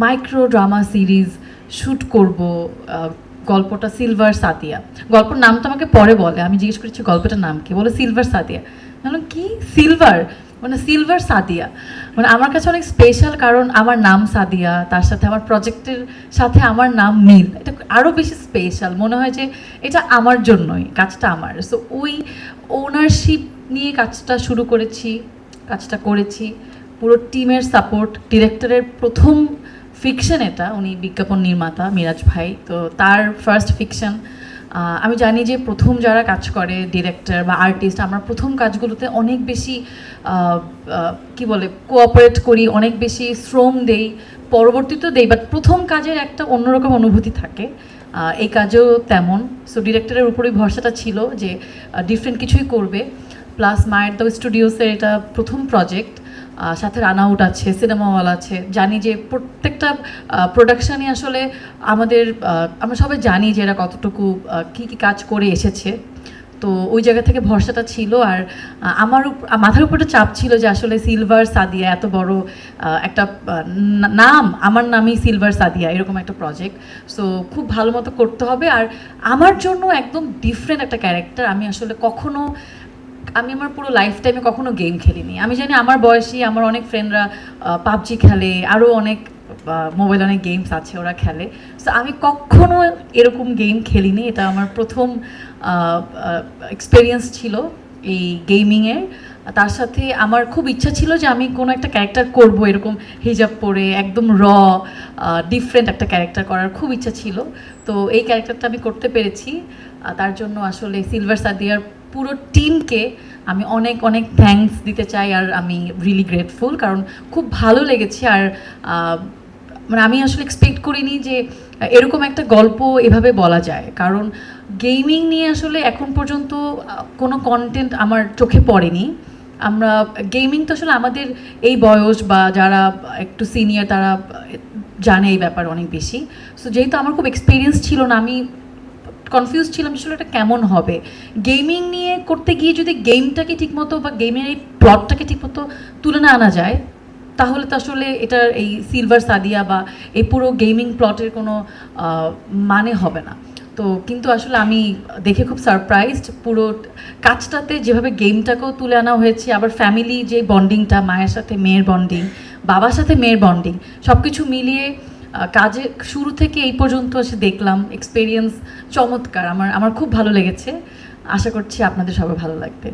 Micro drama series shoot করব। গল্পটা silver Sadia. গল্পের নামটা আমাকে পরে বলে, আমি জিজ্ঞেস করেছি গল্পটার নাম কি, বলে সিলভার সাদিয়া। বললাম কি সিলভার, মানে সিলভার সাদিয়া, মানে আমার কাছে অনেক স্পেশাল, কারণ আমার নাম সাদিয়া, তার সাথে আমার প্রজেক্টের সাথে আমার নাম মিল, এটা আরও বেশি স্পেশাল মনে হয় যে এটা আমার জন্যই, কাজটা আমার। সো ওই ওনারশিপ নিয়ে কাজটা শুরু করেছি, কাজটা করেছি, পুরো টিমের সাপোর্ট। ডিরেক্টরের প্রথম ফিকশন এটা, উনি বিজ্ঞাপন নির্মাতা মিরাজ ভাই, তো তার ফার্স্ট ফিকশন। আমি জানি যে প্রথম যারা কাজ করে ডিরেক্টর বা আর্টিস্ট, আমরা প্রথম কাজগুলোতে অনেক বেশি কি বলে কোঅপারেট করি, অনেক বেশি শ্রম দেই, পরবর্তীতেও দেই, বাট প্রথম কাজের একটা অন্যরকম অনুভূতি থাকে। এই কাজেও তেমন। সো ডিরেক্টরের উপরেই ভরসাটা ছিল যে ডিফারেন্ট কিছুই করবে। প্লাস মায়ের দ্য স্টুডিওসের এটা প্রথম প্রজেক্ট, সাথে রান আউট আছে, সিনেমা হল আছে। জানি যে প্রত্যেকটা প্রোডাকশানই আসলে আমাদের, আমরা সবাই জানি যে এরা কতটুকু কী কী কাজ করে এসেছে। তো ওই জায়গা থেকে ভরসাটা ছিল। আর আমার মাথার উপরে চাপ ছিল যে আসলে সিলভার সাদিয়া এত বড় একটা নাম, আমার নামই সিলভার সাদিয়া, এরকম একটা প্রজেক্ট। সো খুব ভালো মতো করতে হবে। আর আমার জন্য একদম ডিফারেন্ট একটা ক্যারেক্টার। আমি আসলে কখনো, আমি আমার পুরো লাইফ টাইমে কখনো গেম খেলিনি। আমি জানি আমার বয়সী আমার অনেক ফ্রেন্ডরা পাবজি খেলে, আরও অনেক মোবাইল অনেক গেমস আছে ওরা খেলে। সো আমি কখনো এরকম গেম খেলিনি, এটা আমার প্রথম এক্সপিরিয়েন্স ছিল এই গেমিংয়ের। তার সাথে আমার খুব ইচ্ছা ছিল যে আমি কোনো একটা ক্যারেক্টার করব, এরকম হিজাব পরে একদম ডিফারেন্ট একটা ক্যারেক্টার করার খুব ইচ্ছা ছিল। তো এই ক্যারেক্টারটা আমি করতে পেরেছি। তার জন্য আসলে সিলভার সাদিয়ার পুরো টিমকে আমি অনেক অনেক থ্যাঙ্কস দিতে চাই। আর আমি রিয়েলি গ্রেটফুল, কারণ খুব ভালো লেগেছে। আর মানে আমি আসলে এক্সপেক্ট করিনি যে এরকম একটা গল্প এভাবে বলা যায়, কারণ গেমিং নিয়ে আসলে এখন পর্যন্ত কোনো কন্টেন্ট আমার চোখে পড়েনি। আমরা গেমিং তো আসলে আমাদের এই বয়স বা যারা একটু সিনিয়র তারা জানে এই ব্যাপার অনেক বেশি। সো যেহেতু আমার খুব এক্সপিরিয়েন্স ছিল না, আমি কনফিউজ ছিলাম আসলে এটা কেমন হবে। গেমিং নিয়ে করতে গিয়ে যদি গেমটাকে ঠিকমতো বা গেমের এই প্লটটাকে ঠিকমতো তুলে না আনা যায়, তাহলে তো আসলে এটার এই সিলভার সাদিয়া বা এই পুরো গেমিং প্লটের কোনো মানে হবে না। তো কিন্তু আসলে আমি দেখে খুব সারপ্রাইজড, পুরো কাজটাতে যেভাবে গেমটাকেও তুলে আনা হয়েছে, আবার ফ্যামিলি যে বন্ডিংটা, মায়ের সাথে মেয়ের বন্ডিং, বাবার সাথে মেয়ের বন্ডিং, সব কিছু মিলিয়ে কাজে শুরু থেকে এই পর্যন্ত এসে দেখলাম এক্সপিরিয়েন্স চমৎকার। আমার খুব ভালো লেগেছে। আশা করছি আপনাদের সবার ভালো লাগবে।